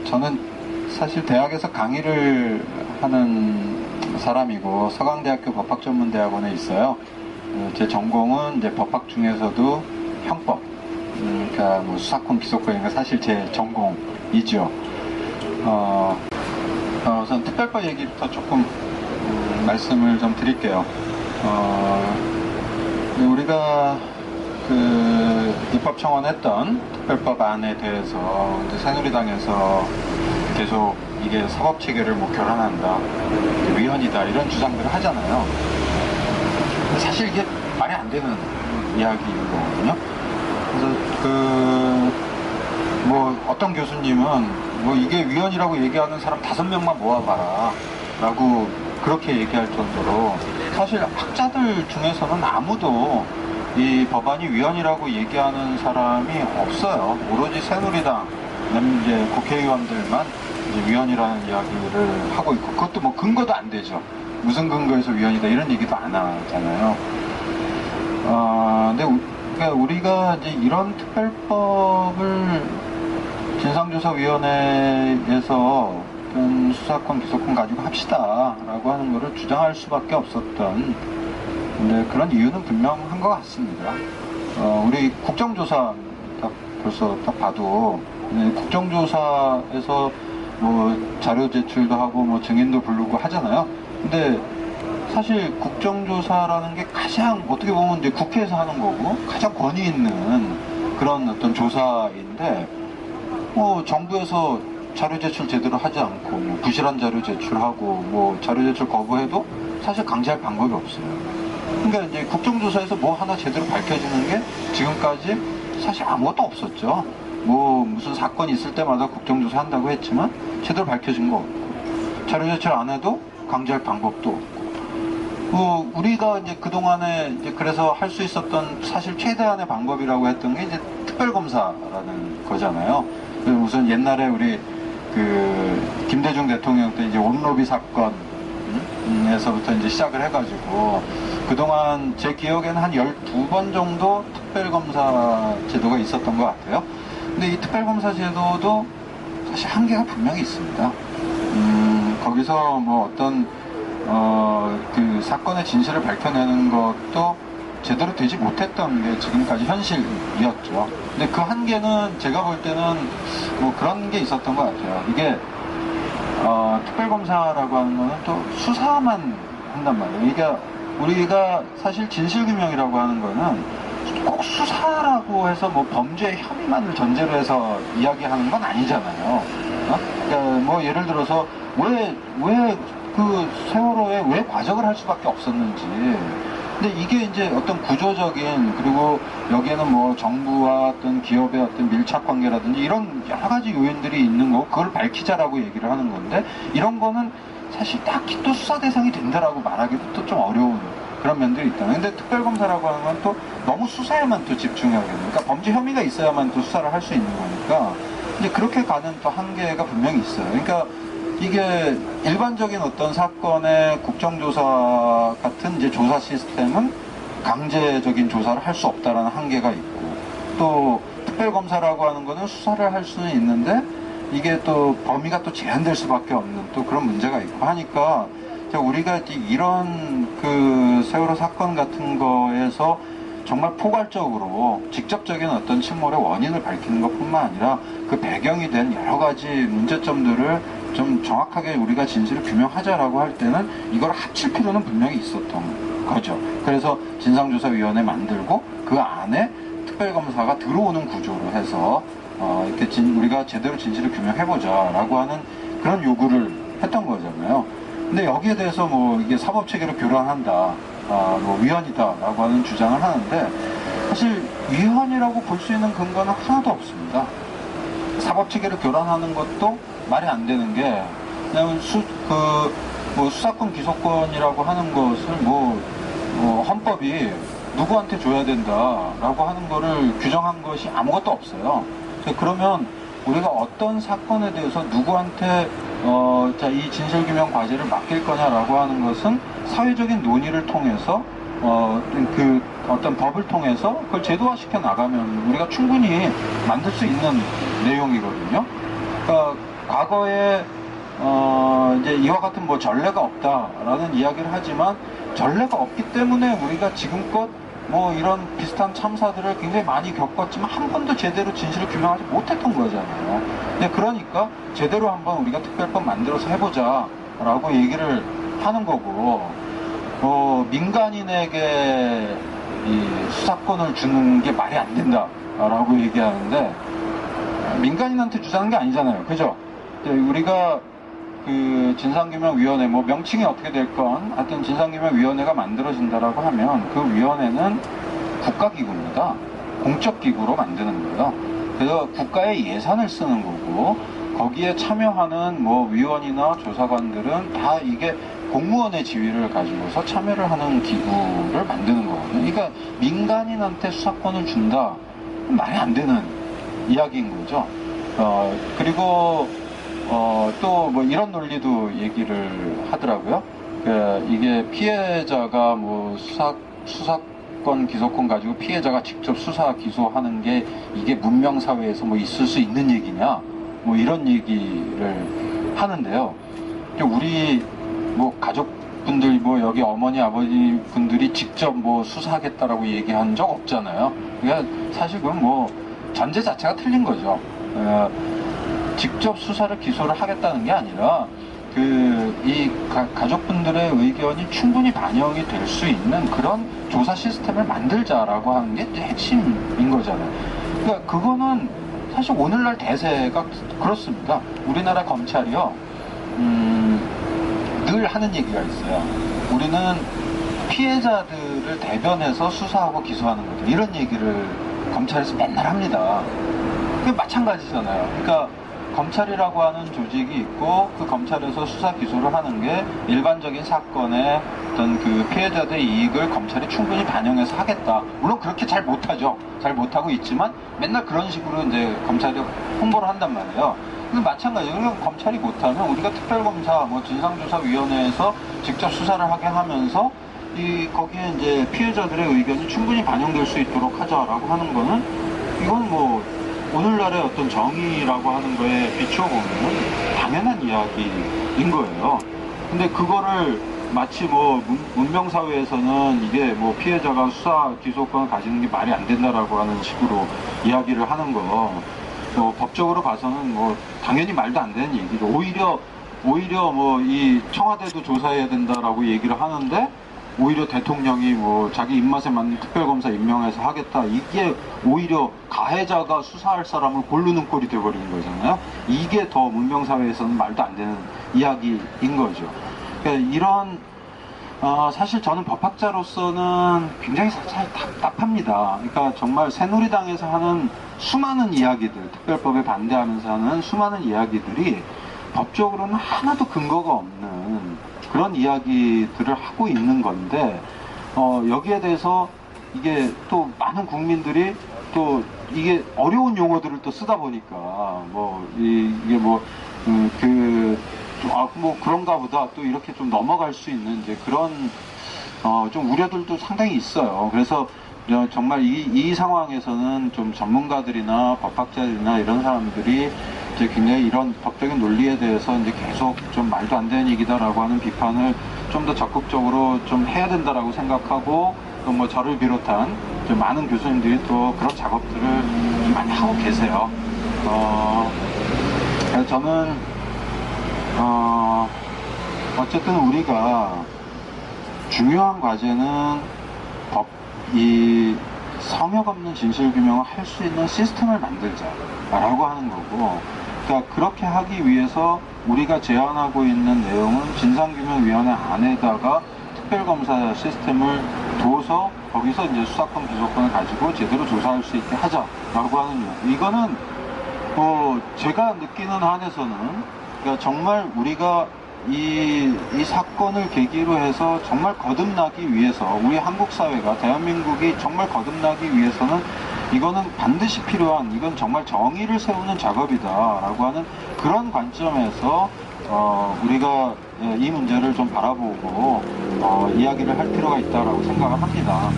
저는 사실 대학에서 강의를 하는 사람이고 서강대학교 법학전문대학원에 있어요. 제 전공은 이제 법학 중에서도 형법, 그러니까 뭐 수사권, 기소권 이런 게 사실 제 전공이죠. 우선 특별법 얘기부터 조금 말씀을 좀 드릴게요. 우리가 입법 청원했던 특별법안에 대해서 이제 새누리당에서 계속 이게 사법 체계를 뭐 교란한다, 위헌이다 이런 주장들을 하잖아요. 근데 사실 이게 말이 안 되는 이야기인 거거든요. 그래서 뭐 어떤 교수님은 뭐 이게 위헌이라고 얘기하는 사람 5명만 모아봐라 라고 그렇게 얘기할 정도로 사실 학자들 중에서는 아무도 이 법안이 위헌이라고 얘기하는 사람이 없어요. 오로지 새누리당, 이제 국회의원들만 이제 위헌이라는 이야기를 하고 있고, 그것도 뭐 근거도 안 되죠. 무슨 근거에서 위헌이다 이런 얘기도 안 하잖아요. 근데 그러니까 우리가 이제 이런 특별법을 진상조사위원회에서 수사권, 기소권 가지고 합시다 라고 하는 거를 주장할 수밖에 없었던, 근데 그런 이유는 분명한 것 같습니다. 우리 국정조사 벌써 딱 봐도 국정조사에서 뭐 자료 제출도 하고 뭐 증인도 부르고 하잖아요. 근데 사실 국정조사라는 게 가장 어떻게 보면 이제 국회에서 하는 거고 가장 권위 있는 그런 어떤 조사인데, 뭐 정부에서 자료 제출 제대로 하지 않고 뭐 부실한 자료 제출하고 뭐 자료 제출 거부해도 사실 강제할 방법이 없어요. 그러니까 이제 국정조사에서 뭐 하나 제대로 밝혀지는 게 지금까지 사실 아무것도 없었죠. 뭐 무슨 사건이 있을 때마다 국정조사 한다고 했지만 제대로 밝혀진 거 없고, 자료 제출 안 해도 강제할 방법도 없고, 뭐 우리가 이제 그동안에 이제 그래서 할 수 있었던 사실 최대한의 방법이라고 했던 게 이제 특별검사라는 거잖아요. 우선 옛날에 우리 김대중 대통령 때 이제 온로비 사건에서부터 이제 시작을 해가지고 그동안 제 기억에는 한 12번 정도 특별검사 제도가 있었던 것 같아요. 근데 이 특별검사 제도도 사실 한계가 분명히 있습니다. 거기서 뭐 어떤 그 사건의 진실을 밝혀내는 것도 제대로 되지 못했던 게 지금까지 현실이었죠. 근데 그 한계는 제가 볼 때는 뭐 그런 게 있었던 것 같아요. 이게 특별검사라고 하는 거는 또 수사만 한단 말이에요. 그러니까 우리가 사실 진실규명이라고 하는 거는 꼭 수사라고 해서 뭐 범죄 혐의만을 전제로 해서 이야기하는 건 아니잖아요. 그러니까 뭐 예를 들어서 왜 그 세월호에 왜 과적을 할 수밖에 없었는지. 근데 이게 이제 어떤 구조적인, 그리고 여기에는 뭐 정부와 어떤 기업의 어떤 밀착 관계라든지 이런 여러 가지 요인들이 있는 거고 그걸 밝히자라고 얘기를 하는 건데, 이런 거는 사실 딱히 또 수사 대상이 된다라고 말하기도 또 좀 어려운 그런 면들이 있다. 근데 특별검사라고 하는 건 또 너무 수사에만 또 집중하게 되는, 그러니까 범죄 혐의가 있어야만 또 수사를 할 수 있는 거니까 이제 그렇게 가는 또 한계가 분명히 있어요. 그러니까 이게 일반적인 어떤 사건의 국정조사 같은 이제 조사 시스템은 강제적인 조사를 할 수 없다라는 한계가 있고, 또 특별검사라고 하는 거는 수사를 할 수는 있는데 이게 또 범위가 또 제한될 수밖에 없는 또 그런 문제가 있고 하니까, 우리가 이런 세월호 사건 같은 거에서 정말 포괄적으로 직접적인 어떤 침몰의 원인을 밝히는 것뿐만 아니라 그 배경이 된 여러 가지 문제점들을 좀 정확하게 우리가 진실을 규명하자라고 할 때는 이걸 합칠 필요는 분명히 있었던 거죠. 그래서 진상조사위원회 만들고 그 안에 특별검사가 들어오는 구조로 해서 이렇게 우리가 제대로 진실을 규명해보자라고 하는 그런 요구를 했던 거잖아요. 근데 여기에 대해서 뭐 이게 사법체계로 교란한다, 뭐 위헌이다라고 하는 주장을 하는데, 사실 위헌이라고 볼 수 있는 근거는 하나도 없습니다. 사법체계를 교란하는 것도 말이 안 되는 게, 왜냐면 뭐 수사권, 기소권이라고 하는 것을 헌법이 누구한테 줘야 된다라고 하는 거를 규정한 것이 아무것도 없어요. 그러면 우리가 어떤 사건에 대해서 누구한테 이 진실규명 과제를 맡길 거냐라고 하는 것은 사회적인 논의를 통해서 어떤 법을 통해서 그걸 제도화시켜 나가면 우리가 충분히 만들 수 있는 내용이거든요. 과거에 이제 이와 같은 뭐 전례가 없다라는 이야기를 하지만 전례가 없기 때문에 우리가 지금껏 뭐 이런 비슷한 참사들을 굉장히 많이 겪었지만 한 번도 제대로 진실을 규명하지 못했던 거잖아요. 그러니까 제대로 한번 우리가 특별법 만들어서 해보자 라고 얘기를 하는 거고, 민간인에게 이 수사권을 주는 게 말이 안 된다 라고 얘기하는데, 민간인한테 주자는 게 아니잖아요. 그죠? 우리가 그 진상규명위원회, 뭐 명칭이 어떻게 될건 하여튼 진상규명위원회가 만들어진다라고 하면 그 위원회는 국가기구입니다. 공적기구로 만드는 거예요. 그래서 국가의 예산을 쓰는 거고, 거기에 참여하는 뭐 위원이나 조사관들은 다 이게 공무원의 지위를 가지고서 참여를 하는 기구를 만드는 거거든요. 그러니까 민간인한테 수사권을 준다, 말이 안 되는 이야기인 거죠. 그리고 또 뭐 이런 논리도 얘기를 하더라고요. 이게 피해자가 뭐 수사권, 기소권 가지고 피해자가 직접 수사, 기소하는 게 이게 문명사회에서 뭐 있을 수 있는 얘기냐, 뭐 이런 얘기를 하는데요. 우리 뭐 가족분들, 뭐 여기 어머니, 아버지 분들이 직접 뭐 수사하겠다라고 얘기한 적 없잖아요. 그러니까 사실 그건 뭐 전제 자체가 틀린 거죠. 직접 수사를, 기소를 하겠다는 게 아니라 이 가족분들의 의견이 충분히 반영이 될 수 있는 그런 조사 시스템을 만들자라고 하는 게 핵심인 거잖아요. 그러니까 그거는 사실 오늘날 대세가 그렇습니다. 우리나라 검찰이요, 늘 하는 얘기가 있어요. 우리는 피해자들을 대변해서 수사하고 기소하는 거죠. 이런 얘기를 검찰에서 맨날 합니다. 그게 마찬가지잖아요. 그러니까 검찰이라고 하는 조직이 있고, 그 검찰에서 수사 기소를 하는 게 일반적인 사건의 어떤 그 피해자들의 이익을 검찰이 충분히 반영해서 하겠다. 물론 그렇게 잘 못하죠. 잘 못하고 있지만 맨날 그런 식으로 이제 검찰이 홍보를 한단 말이에요. 근데 마찬가지로 검찰이 못하면 우리가 특별검사, 뭐 진상조사위원회에서 직접 수사를 하게 하면서 거기에 이제 피해자들의 의견이 충분히 반영될 수 있도록 하자라고 하는 거는, 이건 뭐 오늘날의 어떤 정의라고 하는 거에 비추어보면 당연한 이야기인 거예요. 근데 그거를 마치 뭐 문명사회에서는 이게 뭐 피해자가 수사 기소권을 가지는 게 말이 안 된다라고 하는 식으로 이야기를 하는 거, 법적으로 봐서는 뭐 당연히 말도 안 되는 얘기죠. 오히려 뭐 이 청와대도 조사해야 된다라고 얘기를 하는데, 오히려 대통령이 뭐 자기 입맛에 맞는 특별검사 임명해서 하겠다, 이게 오히려 가해자가 수사할 사람을 고르는 꼴이 되어버리는 거잖아요. 이게 더 문명사회에서는 말도 안 되는 이야기인 거죠. 그러니까 이런 사실 저는 법학자로서는 굉장히 사실 답답합니다. 그러니까 정말 새누리당에서 하는 수많은 이야기들, 특별법에 반대하면서 하는 수많은 이야기들이 법적으로는 하나도 근거가 없는 그런 이야기들을 하고 있는 건데, 여기에 대해서 이게 또 많은 국민들이 또 이게 어려운 용어들을 또 쓰다 보니까 이게 뭐 그런가 보다 또 이렇게 좀 넘어갈 수 있는 이제 그런 좀 우려들도 상당히 있어요. 그래서 정말 이 상황에서는 좀 전문가들이나 법학자들이나 이런 사람들이 이제 굉장히 이런 법적인 논리에 대해서 이제 계속 좀 말도 안 되는 얘기다라고 하는 비판을 좀 더 적극적으로 좀 해야 된다라고 생각하고, 또 뭐 저를 비롯한 좀 많은 교수님들이 또 그런 작업들을 좀 많이 하고 계세요. 그래서 저는 어쨌든 우리가 중요한 과제는 이 성역 없는 진실규명을 할 수 있는 시스템을 만들자라고 하는 거고, 그러니까 그렇게 하기 위해서 우리가 제안하고 있는 내용은 진상규명위원회 안에다가 특별검사 시스템을 둬서 거기서 이제 수사권, 기소권을 가지고 제대로 조사할 수 있게 하자라고 하는 이유. 이거는 제가 느끼는 한에서는, 그러니까 정말 우리가 이 사건을 계기로 해서 정말 거듭나기 위해서, 우리 한국 사회가, 대한민국이 정말 거듭나기 위해서는 이거는 반드시 필요한, 이건 정말 정의를 세우는 작업이다라고 하는 그런 관점에서 우리가 이 문제를 좀 바라보고 이야기를 할 필요가 있다라고 생각을 합니다.